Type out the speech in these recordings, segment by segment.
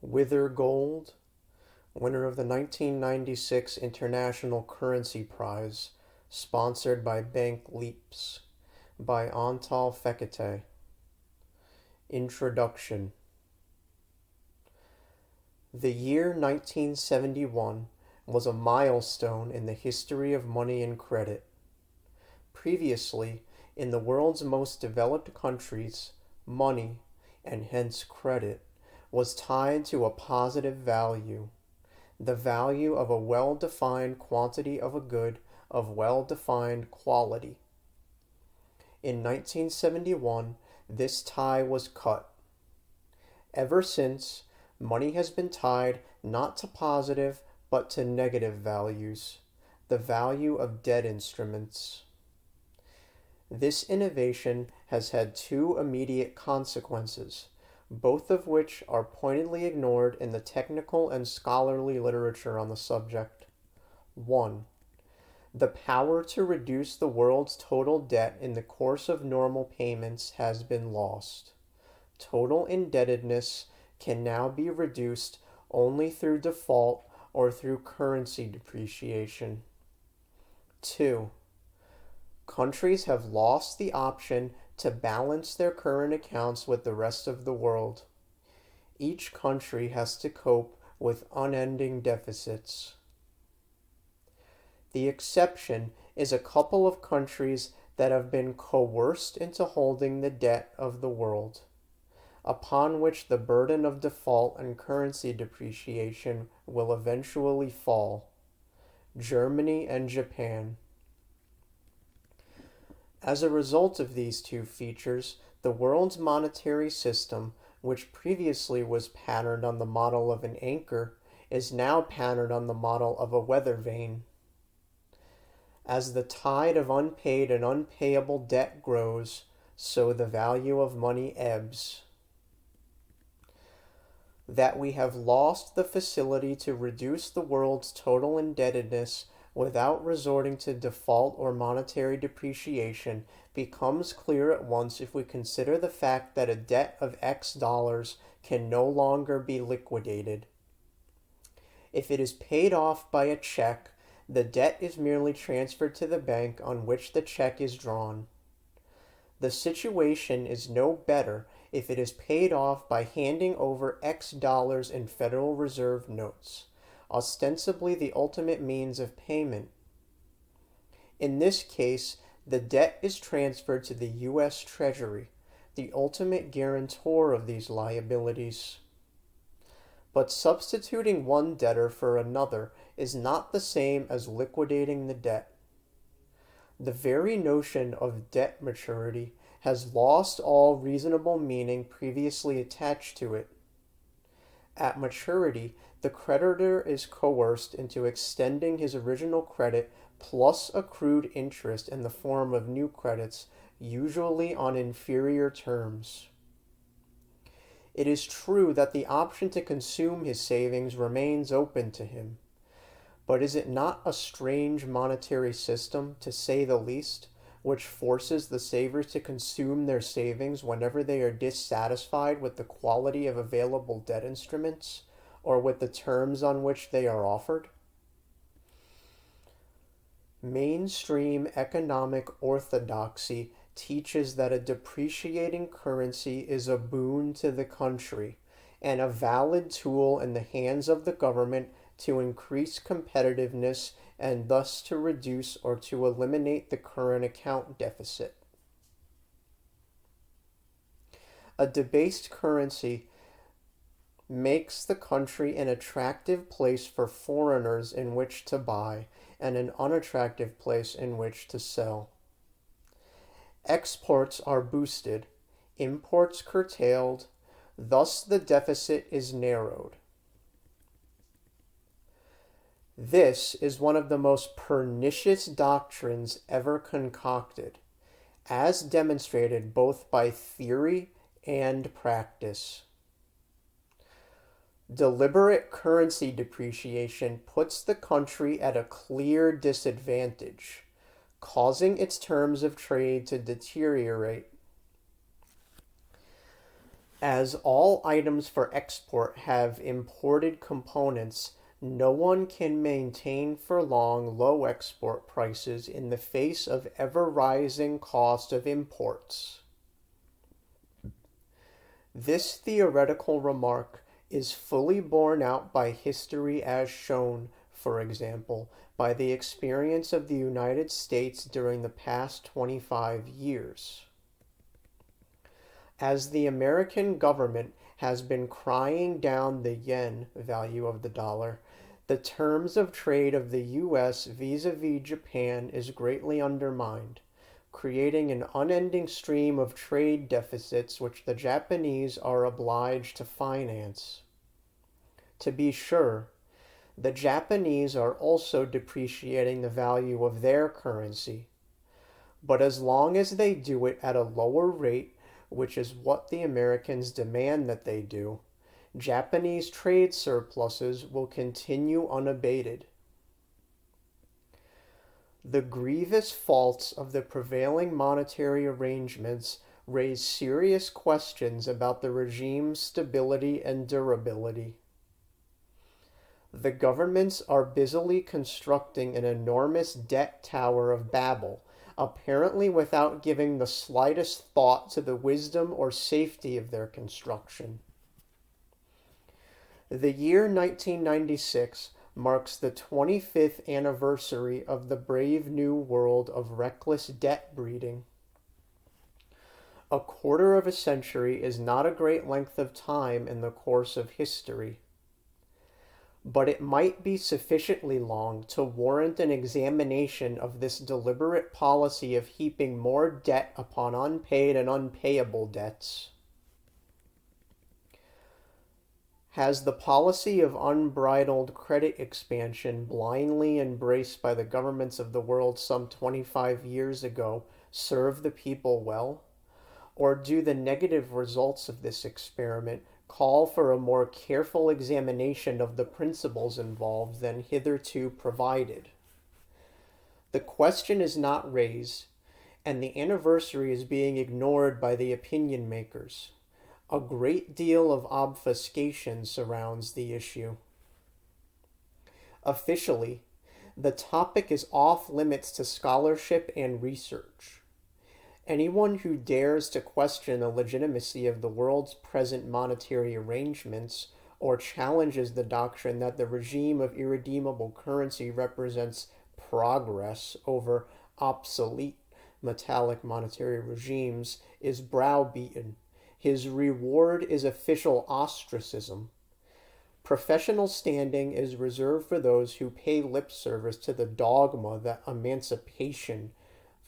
Whither Gold, winner of the 1996 International Currency Prize, sponsored by Bank Leaps, by Antal Fekete. Introduction. The year 1971 was a milestone in the history of money and credit. Previously, in the world's most developed countries, money, and hence credit, was tied to a positive value, the value of a well-defined quantity of a good of well-defined quality. In 1971, this tie was cut. Ever since, money has been tied not to positive but to negative values, the value of debt instruments. This innovation has had two immediate consequences, both of which are pointedly ignored in the technical and scholarly literature on the subject. 1. The power to reduce the world's total debt in the course of normal payments has been lost. Total indebtedness can now be reduced only through default or through currency depreciation. 2. Countries have lost the option to balance their current accounts with the rest of the world. Each country has to cope with unending deficits. The exception is a couple of countries that have been coerced into holding the debt of the world, upon which the burden of default and currency depreciation will eventually fall: Germany and Japan. As a result of these two features, the world's monetary system, which previously was patterned on the model of an anchor, is now patterned on the model of a weather vane. As the tide of unpaid and unpayable debt grows, so the value of money ebbs. That we have lost the facility to reduce the world's total indebtedness without resorting to default or monetary depreciation becomes clear at once if we consider the fact that a debt of X dollars can no longer be liquidated. If it is paid off by a check, the debt is merely transferred to the bank on which the check is drawn. The situation is no better if it is paid off by handing over X dollars in Federal Reserve notes, ostensibly the ultimate means of payment. In this case, the debt is transferred to the U.S. Treasury, the ultimate guarantor of these liabilities. But substituting one debtor for another is not the same as liquidating the debt. The very notion of debt maturity has lost all reasonable meaning previously attached to it. At maturity, the creditor is coerced into extending his original credit plus accrued interest in the form of new credits, usually on inferior terms. It is true that the option to consume his savings remains open to him, but is it not a strange monetary system, to say the least, which forces the savers to consume their savings whenever they are dissatisfied with the quality of available debt instruments or with the terms on which they are offered? Mainstream economic orthodoxy teaches that a depreciating currency is a boon to the country and a valid tool in the hands of the government to increase competitiveness and thus to reduce or to eliminate the current account deficit. A debased currency makes the country an attractive place for foreigners in which to buy and an unattractive place in which to sell. Exports are boosted, imports curtailed, thus the deficit is narrowed. This is one of the most pernicious doctrines ever concocted, as demonstrated both by theory and practice. Deliberate currency depreciation puts the country at a clear disadvantage, causing its terms of trade to deteriorate. As all items for export have imported components, no one can maintain for long low export prices in the face of ever-rising cost of imports. This theoretical remark is fully borne out by history as shown, for example, by the experience of the United States during the past 25 years. As the American government has been crying down the yen value of the dollar, the terms of trade of the U.S. vis-a-vis Japan is greatly undermined, creating an unending stream of trade deficits which the Japanese are obliged to finance. To be sure, the Japanese are also depreciating the value of their currency, but as long as they do it at a lower rate, which is what the Americans demand that they do, Japanese trade surpluses will continue unabated. The grievous faults of the prevailing monetary arrangements raise serious questions about the regime's stability and durability. The governments are busily constructing an enormous debt tower of Babel, apparently without giving the slightest thought to the wisdom or safety of their construction. The year 1996 marks the 25th anniversary of the brave new world of reckless debt breeding. A quarter of a century is not a great length of time in the course of history, but it might be sufficiently long to warrant an examination of this deliberate policy of heaping more debt upon unpaid and unpayable debts. Has the policy of unbridled credit expansion blindly embraced by the governments of the world some 25 years ago served the people well? Or do the negative results of this experiment call for a more careful examination of the principles involved than hitherto provided? The question is not raised, and the anniversary is being ignored by the opinion makers. A great deal of obfuscation surrounds the issue. Officially, the topic is off limits to scholarship and research. Anyone who dares to question the legitimacy of the world's present monetary arrangements or challenges the doctrine that the regime of irredeemable currency represents progress over obsolete metallic monetary regimes is browbeaten. His reward is official ostracism. Professional standing is reserved for those who pay lip service to the dogma that emancipation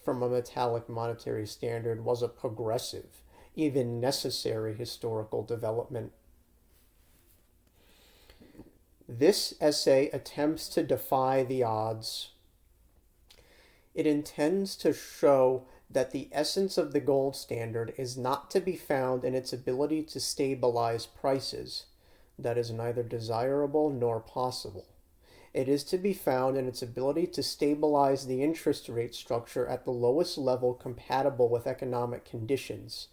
from a metallic monetary standard was a progressive, even necessary historical development. This essay attempts to defy the odds. It intends to show that the essence of the gold standard is not to be found in its ability to stabilize prices. That is neither desirable nor possible. It is to be found in its ability to stabilize the interest rate structure at the lowest level compatible with economic conditions,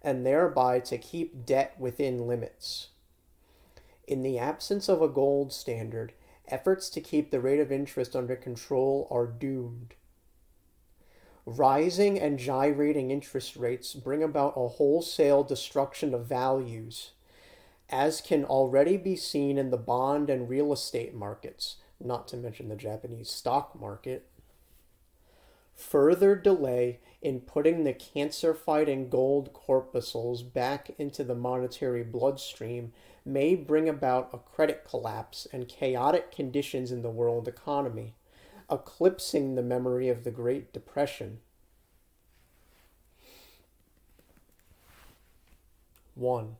and thereby to keep debt within limits. In the absence of a gold standard, efforts to keep the rate of interest under control are doomed. Rising and gyrating interest rates bring about a wholesale destruction of values, as can already be seen in the bond and real estate markets, not to mention the Japanese stock market. Further delay in putting the cancer-fighting gold corpuscles back into the monetary bloodstream may bring about a credit collapse and chaotic conditions in the world economy, eclipsing the memory of the Great Depression. 1.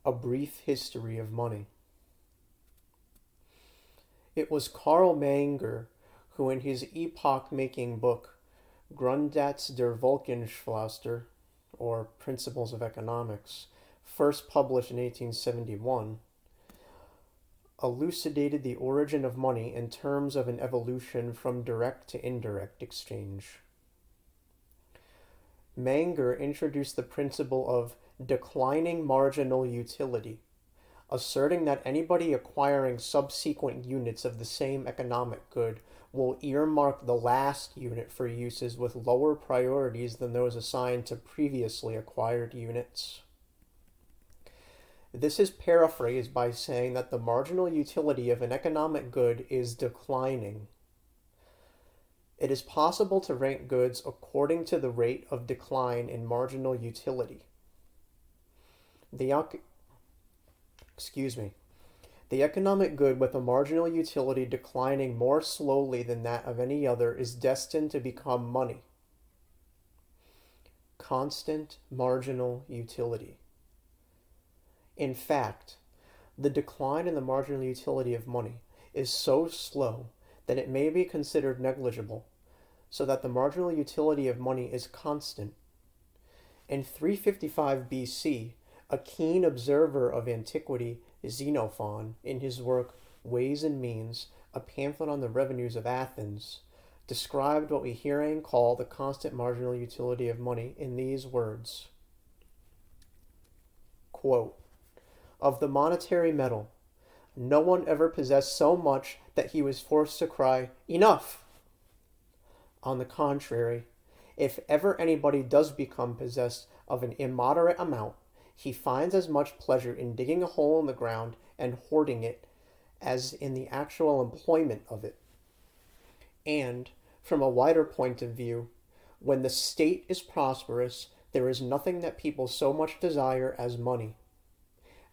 A brief history of money. It was Karl Menger who, in his epoch-making book Grundsatz der Volkswirtschaft, or Principles of Economics, first published in 1871, elucidated the origin of money in terms of an evolution from direct to indirect exchange. Menger introduced the principle of declining marginal utility, asserting that anybody acquiring subsequent units of the same economic good will earmark the last unit for uses with lower priorities than those assigned to previously acquired units. This is paraphrased by saying that the marginal utility of an economic good is declining. It is possible to rank goods according to the rate of decline in marginal utility. The economic good with a marginal utility declining more slowly than that of any other is destined to become money. Constant marginal utility. In fact, the decline in the marginal utility of money is so slow that it may be considered negligible, so that the marginal utility of money is constant. In 355 BC, a keen observer of antiquity, Xenophon, in his work Ways and Means, a pamphlet on the revenues of Athens, described what we herein call the constant marginal utility of money in these words. Quote, "Of the monetary metal, no one ever possessed so much that he was forced to cry, 'Enough!' On the contrary, if ever anybody does become possessed of an immoderate amount, he finds as much pleasure in digging a hole in the ground and hoarding it as in the actual employment of it. And, from a wider point of view, when the state is prosperous, there is nothing that people so much desire as money.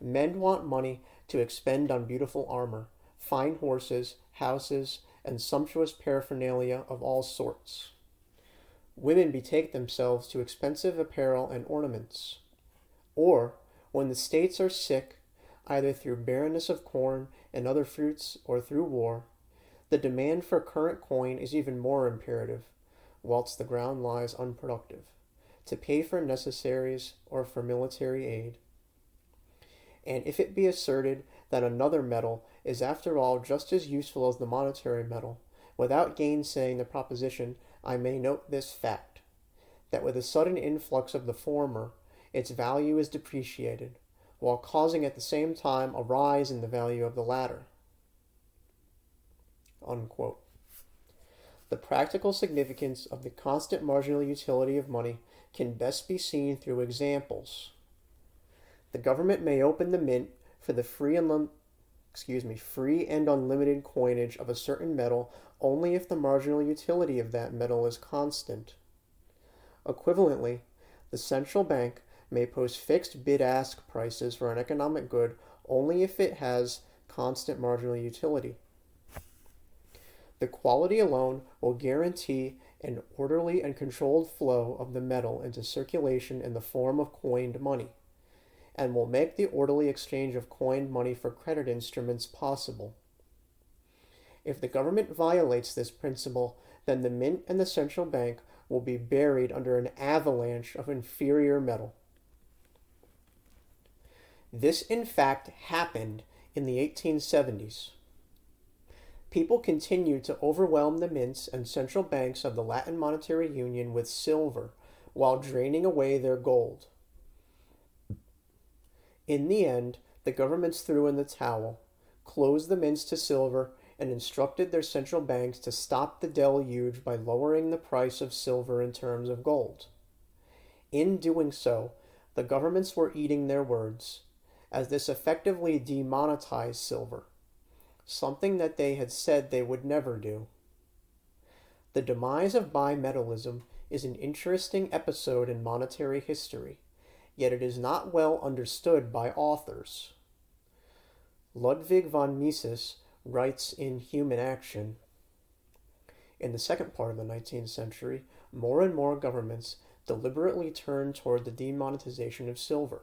Men want money to expend on beautiful armor, fine horses, houses, and sumptuous paraphernalia of all sorts. Women betake themselves to expensive apparel and ornaments. Or, when the states are sick, either through barrenness of corn and other fruits or through war, the demand for current coin is even more imperative, whilst the ground lies unproductive, to pay for necessaries or for military aid. And if it be asserted that another metal is after all just as useful as the monetary metal, without gainsaying the proposition, I may note this fact, that with a sudden influx of the former, its value is depreciated, while causing at the same time a rise in the value of the latter." Unquote. The practical significance of the constant marginal utility of money can best be seen through examples. The government may open the mint for the free and unlimited coinage of a certain metal only if the marginal utility of that metal is constant. Equivalently, the central bank may post fixed bid-ask prices for an economic good only if it has constant marginal utility. The quality alone will guarantee an orderly and controlled flow of the metal into circulation in the form of coined money, and will make the orderly exchange of coined money for credit instruments possible. If the government violates this principle, then the mint and the central bank will be buried under an avalanche of inferior metal. This, in fact, happened in the 1870s. People continued to overwhelm the mints and central banks of the Latin Monetary Union with silver, while draining away their gold. In the end, the governments threw in the towel, closed the mints to silver, and instructed their central banks to stop the deluge by lowering the price of silver in terms of gold. In doing so, the governments were eating their words, as this effectively demonetized silver, something that they had said they would never do. The demise of bimetallism is an interesting episode in monetary history, yet it is not well understood by authors. Ludwig von Mises writes in Human Action, "In the second part of the 19th century, more and more governments deliberately turned toward the demonetization of silver.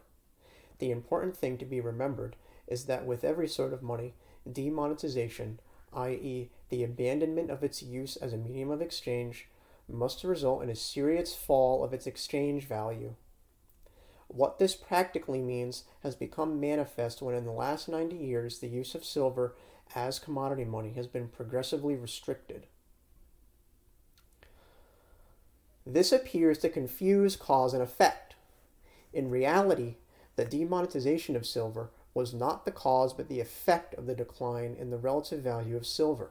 The important thing to be remembered is that with every sort of money, demonetization, i.e., the abandonment of its use as a medium of exchange, must result in a serious fall of its exchange value. What this practically means has become manifest when in the last 90 years the use of silver as commodity money has been progressively restricted. This appears to confuse cause and effect. In reality, the demonetization of silver was not the cause but the effect of the decline in the relative value of silver.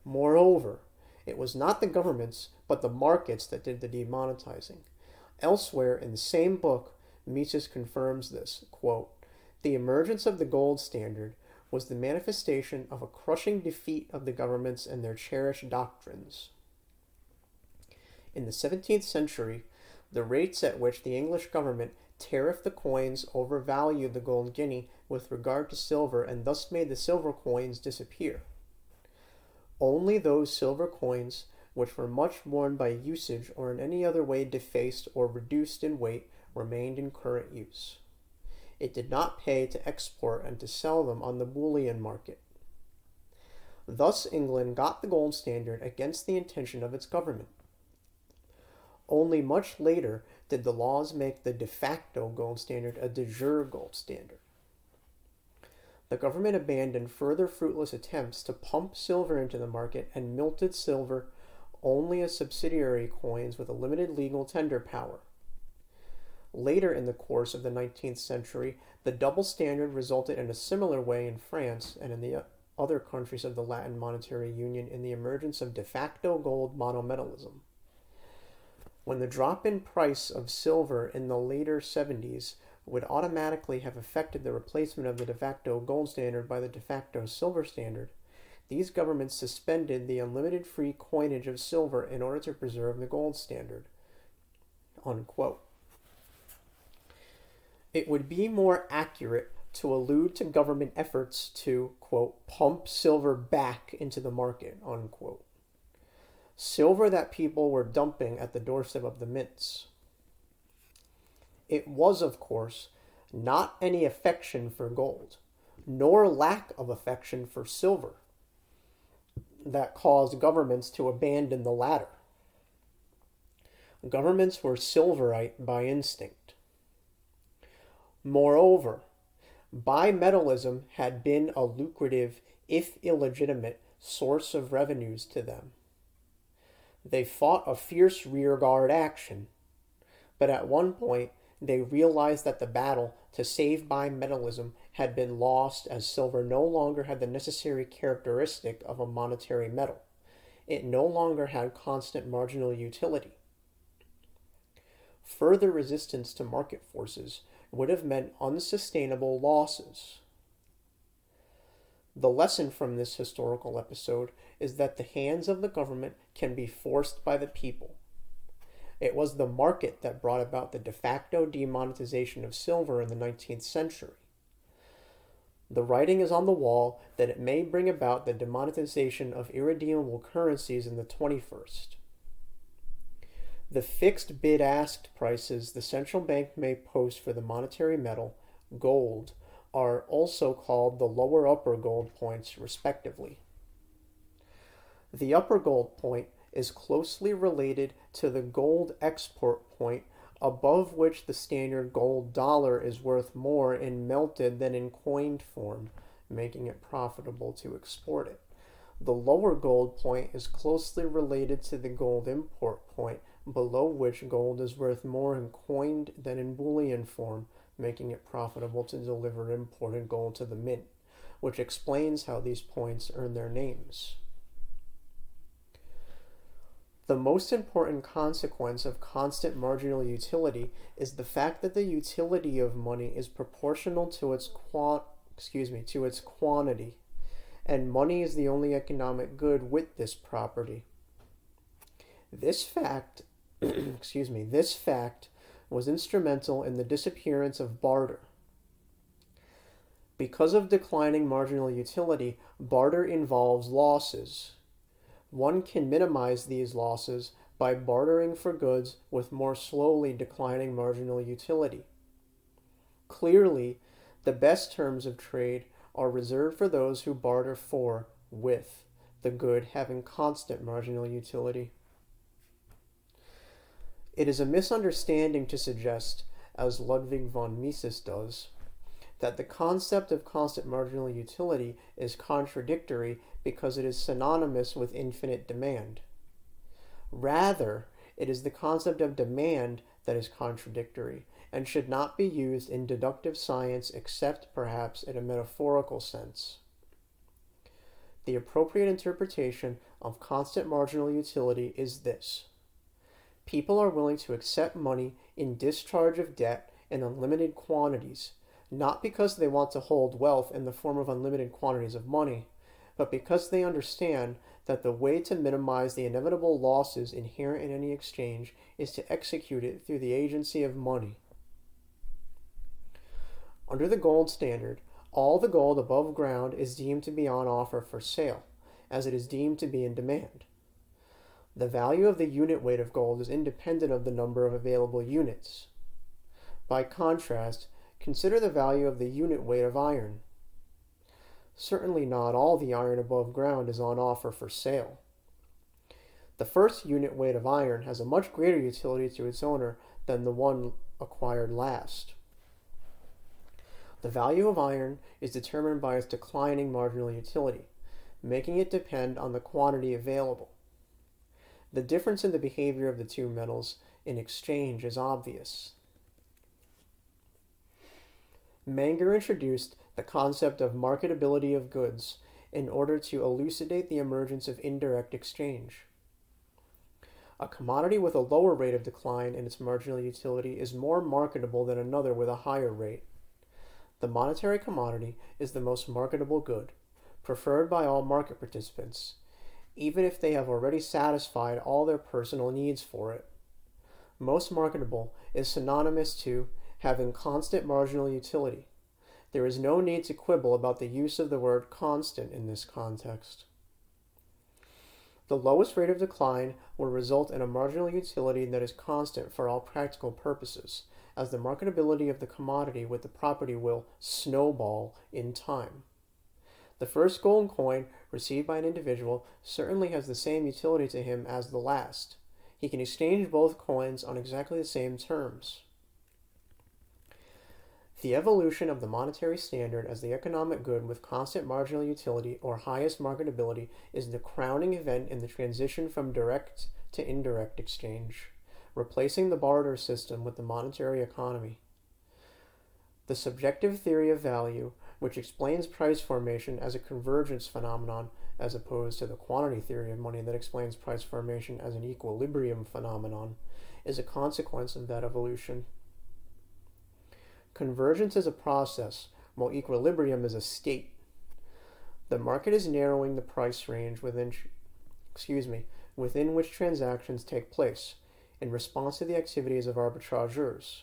Moreover, it was not the governments but the markets that did the demonetizing. Elsewhere in the same book, Mises confirms this, quote, "The emergence of the gold standard was the manifestation of a crushing defeat of the governments and their cherished doctrines." In the 17th century, the rates at which the English government tariffed the coins overvalued the gold guinea with regard to silver and thus made the silver coins disappear. Only those silver coins which were much worn by usage or in any other way defaced or reduced in weight remained in current use. It did not pay to export and to sell them on the bullion market. Thus England got the gold standard against the intention of its government. Only much later did the laws make the de facto gold standard a de jure gold standard. The government abandoned further fruitless attempts to pump silver into the market and minted silver only as subsidiary coins with a limited legal tender power. Later in the course of the 19th century, the double standard resulted in a similar way in France and in the other countries of the Latin Monetary Union in the emergence of de facto gold monometallism. When the drop in price of silver in the later 70s would automatically have affected the replacement of the de facto gold standard by the de facto silver standard, these governments suspended the unlimited free coinage of silver in order to preserve the gold standard. Unquote. It would be more accurate to allude to government efforts to, quote, pump silver back into the market, unquote. Silver that people were dumping at the doorstep of the mints. It was, of course, not any affection for gold, nor lack of affection for silver, that caused governments to abandon the latter. Governments were silverite by instinct. Moreover, bimetallism had been a lucrative, if illegitimate, source of revenues to them. They fought a fierce rearguard action, but at one point they realized that the battle to save bimetallism had been lost as silver no longer had the necessary characteristic of a monetary metal. It no longer had constant marginal utility. Further resistance to market forces would have meant unsustainable losses. The lesson from this historical episode is that the hands of the government can be forced by the people. It was the market that brought about the de facto demonetization of silver in the 19th century. The writing is on the wall that it may bring about the demonetization of irredeemable currencies in the 21st. The fixed bid-ask prices the central bank may post for the monetary metal, gold, are also called the lower-upper gold points, respectively. The upper gold point is closely related to the gold export point, above which the standard gold dollar is worth more in melted than in coined form, making it profitable to export it. The lower gold point is closely related to the gold import point, below which gold is worth more in coined than in bullion form, making it profitable to deliver imported gold to the mint, which explains how these points earn their names. The most important consequence of constant marginal utility is the fact that the utility of money is proportional to its quantity, and money is the only economic good with this property. This fact was instrumental in the disappearance of barter. Because of declining marginal utility, barter involves losses. One can minimize these losses by bartering for goods with more slowly declining marginal utility. Clearly, the best terms of trade are reserved for those who barter for, with, the good having constant marginal utility. It is a misunderstanding to suggest, as Ludwig von Mises does, that the concept of constant marginal utility is contradictory because it is synonymous with infinite demand. Rather, It is the concept of demand that is contradictory and should not be used in deductive science except perhaps in a metaphorical sense. The appropriate interpretation of constant marginal utility is this. People are willing to accept money in discharge of debt in unlimited quantities, not because they want to hold wealth in the form of unlimited quantities of money, but because they understand that the way to minimize the inevitable losses inherent in any exchange is to execute it through the agency of money. Under the gold standard, all the gold above ground is deemed to be on offer for sale, as it is deemed to be in demand. The value of the unit weight of gold is independent of the number of available units. By contrast, consider the value of the unit weight of iron. Certainly not all the iron above ground is on offer for sale. The first unit weight of iron has a much greater utility to its owner than the one acquired last. The value of iron is determined by its declining marginal utility, making it depend on the quantity available. The difference in the behavior of the two metals in exchange is obvious. Menger introduced the concept of marketability of goods in order to elucidate the emergence of indirect exchange. A commodity with a lower rate of decline in its marginal utility is more marketable than another with a higher rate. The monetary commodity is the most marketable good, preferred by all market participants, even if they have already satisfied all their personal needs for it. Most marketable is synonymous to having constant marginal utility. There is no need to quibble about the use of the word constant in this context. The lowest rate of decline will result in a marginal utility that is constant for all practical purposes, as the marketability of the commodity with the property will snowball in time. The first gold coin received by an individual certainly has the same utility to him as the last. He can exchange both coins on exactly the same terms. The evolution of the monetary standard as the economic good with constant marginal utility or highest marketability is the crowning event in the transition from direct to indirect exchange, replacing the barter system with the monetary economy. The subjective theory of value, which explains price formation as a convergence phenomenon as opposed to the quantity theory of money that explains price formation as an equilibrium phenomenon, is a consequence of that evolution. Convergence is a process, while equilibrium is a state. The market is narrowing the price range within which transactions take place, in response to the activities of arbitrageurs.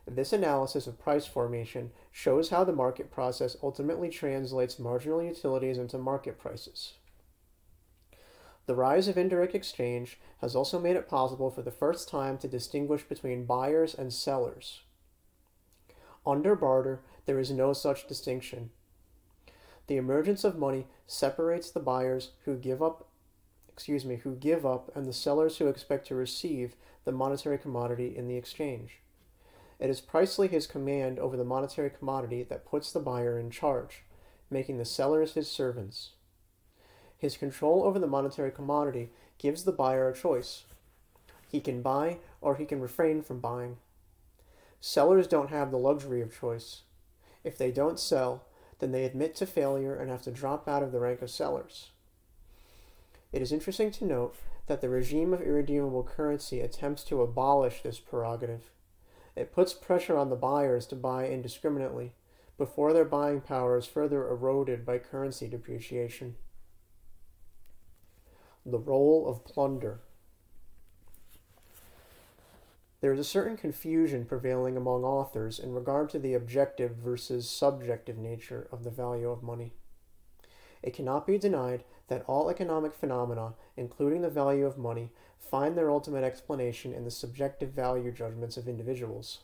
This analysis of price formation shows how the market process ultimately translates marginal utilities into market prices. The rise of indirect exchange has also made it possible for the first time to distinguish between buyers and sellers. Under barter, there is no such distinction. The emergence of money separates the buyers who give up and the sellers who expect to receive the monetary commodity in the exchange. It is precisely his command over the monetary commodity that puts the buyer in charge, making the sellers his servants. His control over the monetary commodity gives the buyer a choice. He can buy or he can refrain from buying. Sellers don't have the luxury of choice. If they don't sell, then they admit to failure and have to drop out of the rank of sellers. It is interesting to note that the regime of irredeemable currency attempts to abolish this prerogative. It puts pressure on the buyers to buy indiscriminately, before their buying power is further eroded by currency depreciation. The role of plunder. There is a certain confusion prevailing among authors in regard to the objective versus subjective nature of the value of money. It cannot be denied that all economic phenomena, including the value of money, find their ultimate explanation in the subjective value judgments of individuals.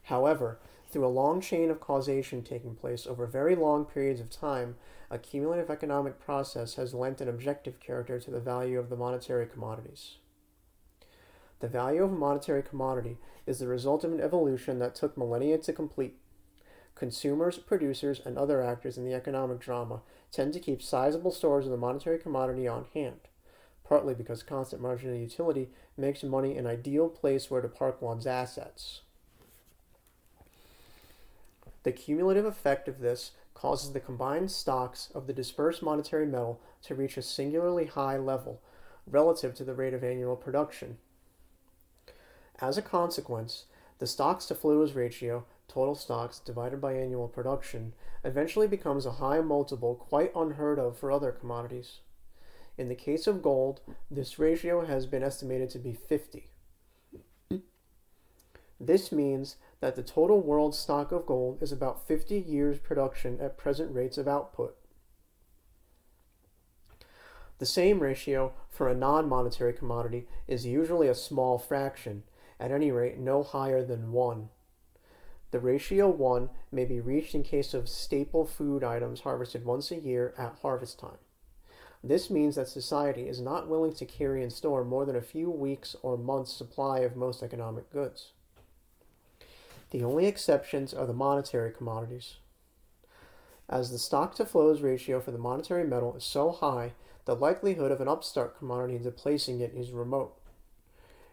However, through a long chain of causation taking place over very long periods of time, a cumulative economic process has lent an objective character to the value of the monetary commodities. The value of a monetary commodity is the result of an evolution that took millennia to complete. Consumers, producers, and other actors in the economic drama tend to keep sizable stores of the monetary commodity on hand. partly because constant marginal utility makes money an ideal place where to park one's assets. The cumulative effect of this causes the combined stocks of the dispersed monetary metal to reach a singularly high level relative to the rate of annual production. As a consequence, the stocks to flows ratio, total stocks divided by annual production, eventually becomes a high multiple quite unheard of for other commodities. In the case of gold, this ratio has been estimated to be 50. This means that the total world stock of gold is about 50 years production at present rates of output. The same ratio for a non-monetary commodity is usually a small fraction, at any rate no higher than 1. The ratio 1 may be reached in case of staple food items harvested once a year at harvest time. This means that society is not willing to carry and store more than a few weeks or months' supply of most economic goods. The only exceptions are the monetary commodities. As the stock-to-flows ratio for the monetary metal is so high, the likelihood of an upstart commodity displacing it is remote.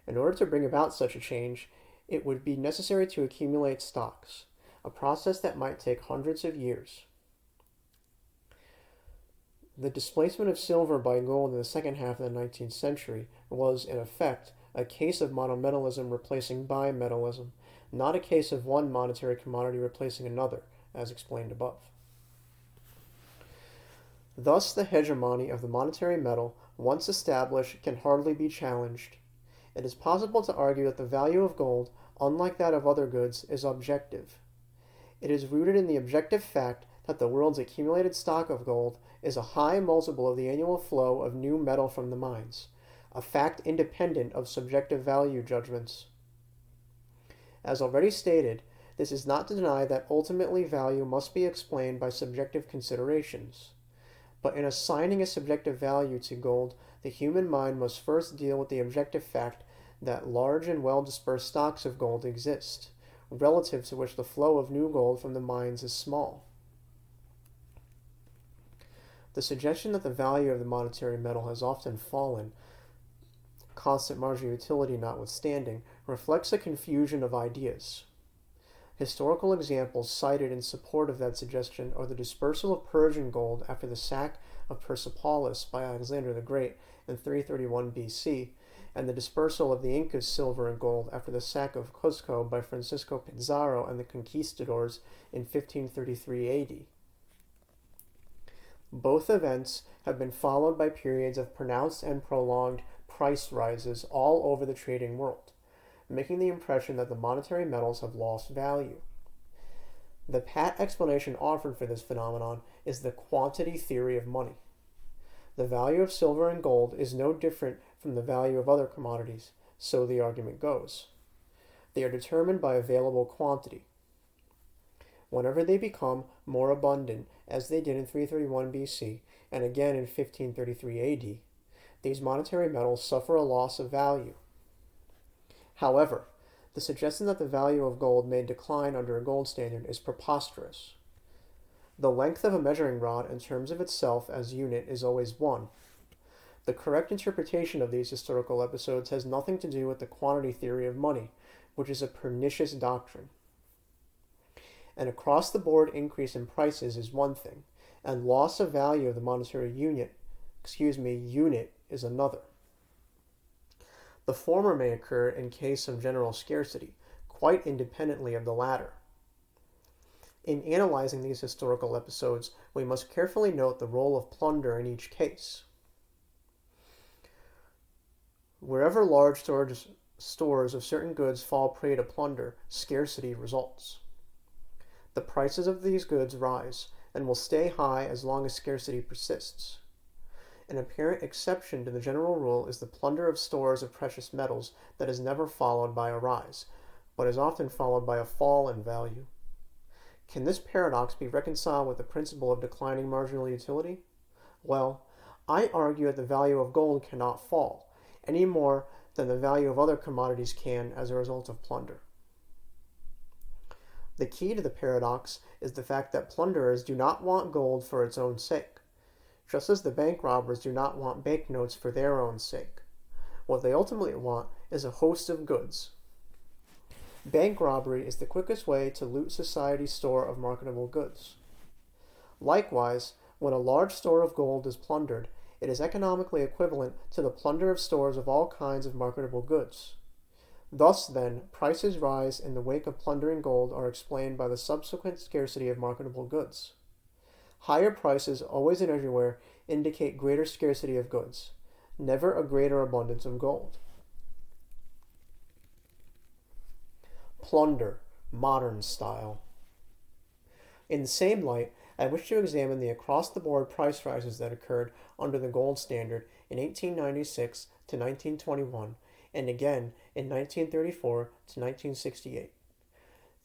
In order to bring about such a change, it would be necessary to accumulate stocks, a process that might take hundreds of years. The displacement of silver by gold in the second half of the 19th century was, in effect, a case of monometallism replacing bimetallism, not a case of one monetary commodity replacing another, as explained above. Thus, the hegemony of the monetary metal, once established, can hardly be challenged. It is possible to argue that the value of gold, unlike that of other goods, is objective. It is rooted in the objective fact that the world's accumulated stock of gold is a high multiple of the annual flow of new metal from the mines, a fact independent of subjective value judgments. As already stated, this is not to deny that ultimately value must be explained by subjective considerations. But in assigning a subjective value to gold, the human mind must first deal with the objective fact that large and well-dispersed stocks of gold exist, relative to which the flow of new gold from the mines is small. The suggestion that the value of the monetary metal has often fallen, constant marginal utility notwithstanding, reflects a confusion of ideas. Historical examples cited in support of that suggestion are the dispersal of Persian gold after the sack of Persepolis by Alexander the Great in 331 BC, and the dispersal of the Incas' silver and gold after the sack of Cuzco by Francisco Pizarro and the conquistadors in 1533 AD. Both events have been followed by periods of pronounced and prolonged price rises all over the trading world, making the impression that the monetary metals have lost value. The pat explanation offered for this phenomenon is the quantity theory of money. The value of silver and gold is no different from the value of other commodities, so the argument goes. They are determined by available quantity. Whenever they become more abundant, as they did in 331 BC and again in 1533 AD, these monetary metals suffer a loss of value. However, the suggestion that the value of gold may decline under a gold standard is preposterous. The length of a measuring rod in terms of itself as unit is always 1. The correct interpretation of these historical episodes has nothing to do with the quantity theory of money, which is a pernicious doctrine. An across-the-board increase in prices is one thing, and loss of value of the monetary unit is another. The former may occur in case of general scarcity, quite independently of the latter. In analyzing these historical episodes, we must carefully note the role of plunder in each case. Wherever large stores of certain goods fall prey to plunder, scarcity results. The prices of these goods rise, and will stay high as long as scarcity persists. An apparent exception to the general rule is the plunder of stores of precious metals that is never followed by a rise, but is often followed by a fall in value. Can this paradox be reconciled with the principle of declining marginal utility? Well, I argue that the value of gold cannot fall, any more than the value of other commodities can as a result of plunder. The key to the paradox is the fact that plunderers do not want gold for its own sake. just as the bank robbers do not want banknotes for their own sake. What they ultimately want is a host of goods. Bank robbery is the quickest way to loot society's store of marketable goods. Likewise, when a large store of gold is plundered, it is economically equivalent to the plunder of stores of all kinds of marketable goods. Thus, then, prices rise in the wake of plundering gold are explained by the subsequent scarcity of marketable goods. Higher prices, always and everywhere, indicate greater scarcity of goods, never a greater abundance of gold. Plunder, modern style. In the same light, I wish to examine the across-the-board price rises that occurred under the gold standard in 1896 to 1921, and again in 1934 to 1968.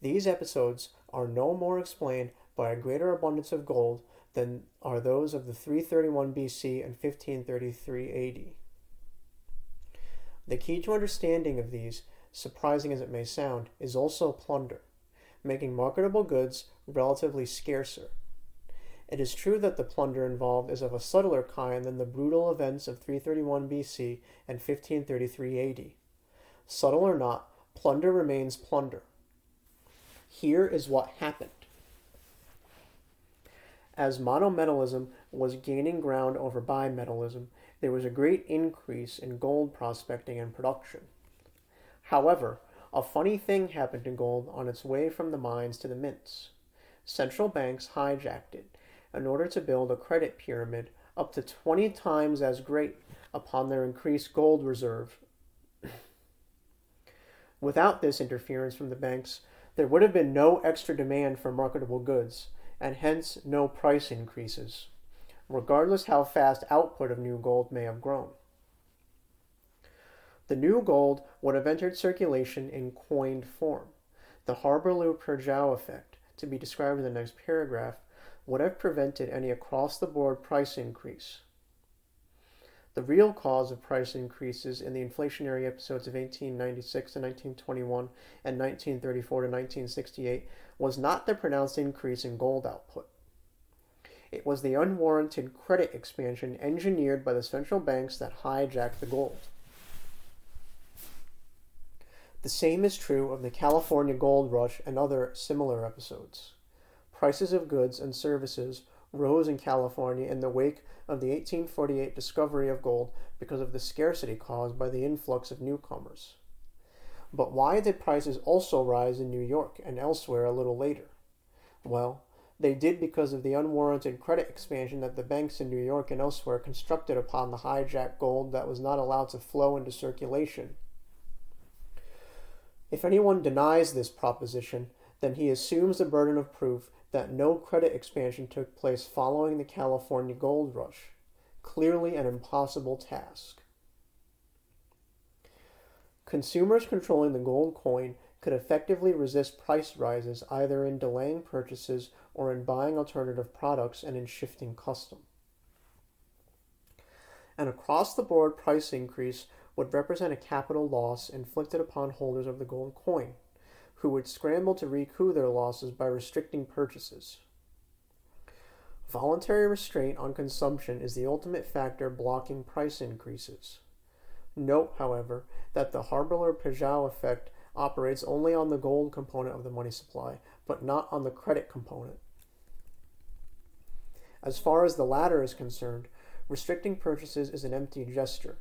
These episodes are no more explained by a greater abundance of gold than are those of the 331 BC and 1533 AD. The key to understanding of these, surprising as it may sound, is also plunder, making marketable goods relatively scarcer. It is true that the plunder involved is of a subtler kind than the brutal events of 331 BC and 1533 AD. Subtle or not, plunder remains plunder. Here is what happened. As monometallism was gaining ground over bimetallism, there was a great increase in gold prospecting and production. However, a funny thing happened to gold on its way from the mines to the mints. Central banks hijacked it in order to build a credit pyramid up to 20 times as great upon their increased gold reserve. Without this interference from the banks, there would have been no extra demand for marketable goods, and hence no price increases, regardless how fast output of new gold may have grown. The new gold would have entered circulation in coined form. The Harberlew-Purgow effect, to be described in the next paragraph, would have prevented any across-the-board price increase. The real cause of price increases in the inflationary episodes of 1896 to 1921 and 1934 to 1968 was not the pronounced increase in gold output. It was the unwarranted credit expansion engineered by the central banks that hijacked the gold. The same is true of the California gold rush and other similar episodes. Prices of goods and services rose in California in the wake of the 1848 discovery of gold because of the scarcity caused by the influx of newcomers. But why did prices also rise in New York and elsewhere a little later? Well, they did because of the unwarranted credit expansion that the banks in New York and elsewhere constructed upon the hijacked gold that was not allowed to flow into circulation. If anyone denies this proposition, then he assumes the burden of proof that no credit expansion took place following the California gold rush. Clearly an impossible task. Consumers controlling the gold coin could effectively resist price rises either in delaying purchases or in buying alternative products and in shifting custom. An across-the-board price increase would represent a capital loss inflicted upon holders of the gold coin, who would scramble to recoup their losses by restricting purchases. Voluntary restraint on consumption is the ultimate factor blocking price increases. Note, however, that the Harberlew-Purgow effect operates only on the gold component of the money supply, but not on the credit component. As far as the latter is concerned, restricting purchases is an empty gesture.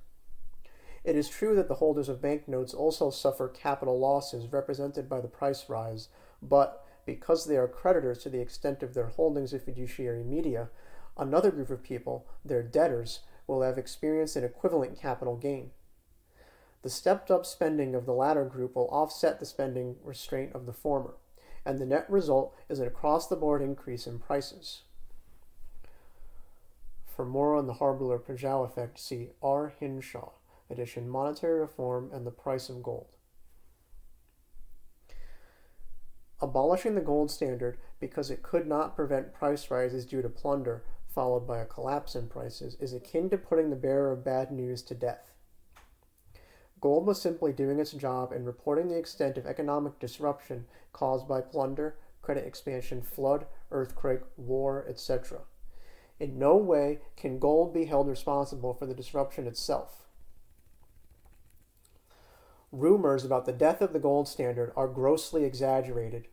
It is true that the holders of banknotes also suffer capital losses represented by the price rise, but because they are creditors to the extent of their holdings of fiduciary media, another group of people, their debtors, will have experienced an equivalent capital gain. The stepped-up spending of the latter group will offset the spending restraint of the former, and the net result is an across-the-board increase in prices. For more on the Harberlew-Purgow effect, see R. Hinshaw, edition Monetary Reform and the Price of Gold. Abolishing the gold standard because it could not prevent price rises due to plunder, followed by a collapse in prices, is akin to putting the bearer of bad news to death. Gold was simply doing its job in reporting the extent of economic disruption caused by plunder, credit expansion, flood, earthquake, war, etc. In no way can gold be held responsible for the disruption itself. Rumors about the death of the gold standard are grossly exaggerated.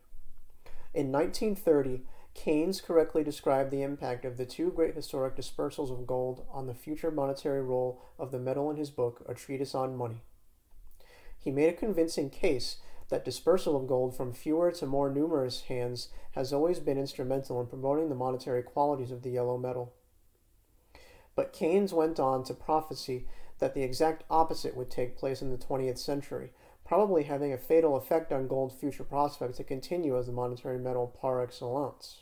In 1930, Keynes correctly described the impact of the two great historic dispersals of gold on the future monetary role of the metal in his book, A Treatise on Money. He made a convincing case that dispersal of gold from fewer to more numerous hands has always been instrumental in promoting the monetary qualities of the yellow metal. But Keynes went on to prophesy that the exact opposite would take place in the 20th century, probably having a fatal effect on gold's future prospect to continue as the monetary metal par excellence.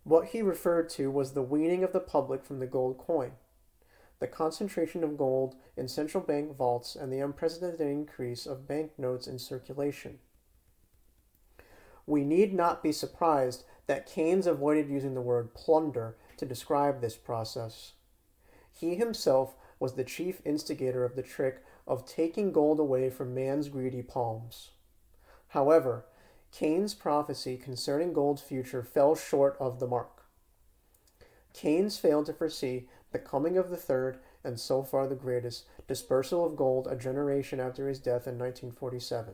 What he referred to was the weaning of the public from the gold coin, the concentration of gold in central bank vaults, and the unprecedented increase of banknotes in circulation. We need not be surprised that Keynes avoided using the word plunder to describe this process. He himself was the chief instigator of the trick of taking gold away from man's greedy palms. However, Keynes' prophecy concerning gold's future fell short of the mark. Keynes failed to foresee the coming of the third, and so far the greatest, dispersal of gold a generation after his death in 1947.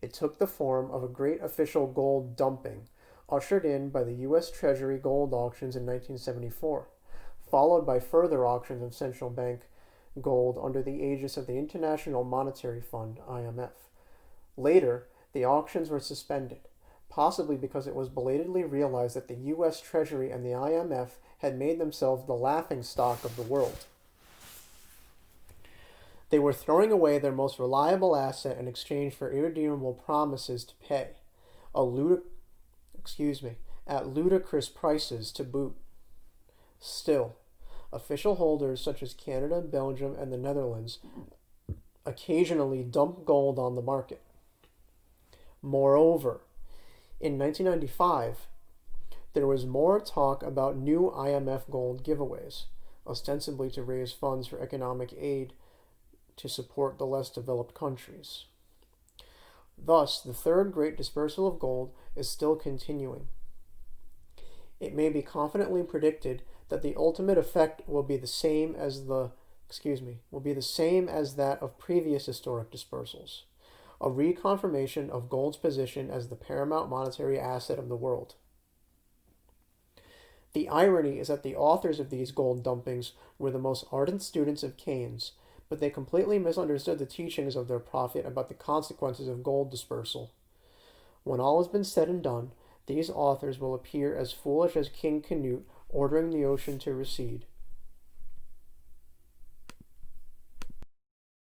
It took the form of a great official gold dumping, ushered in by the U.S. Treasury gold auctions in 1974, followed by further auctions of central bank gold under the aegis of the International Monetary Fund, IMF. Later, the auctions were suspended, possibly because it was belatedly realized that the U.S. Treasury and the IMF had made themselves the laughingstock of the world. They were throwing away their most reliable asset in exchange for irredeemable promises to pay, at ludicrous prices to boot. Still, official holders such as Canada, Belgium, and the Netherlands occasionally dump gold on the market. Moreover, in 1995, there was more talk about new IMF gold giveaways, ostensibly to raise funds for economic aid to support the less developed countries. Thus, the third great dispersal of gold is still continuing. It may be confidently predicted that the ultimate effect will be the same as that of previous historic dispersals, a reconfirmation of gold's position as the paramount monetary asset of the world. The irony is that the authors of these gold dumpings were the most ardent students of Keynes, but they completely misunderstood the teachings of their prophet about the consequences of gold dispersal. When all has been said and done, these authors will appear as foolish as King Canute ordering the ocean to recede.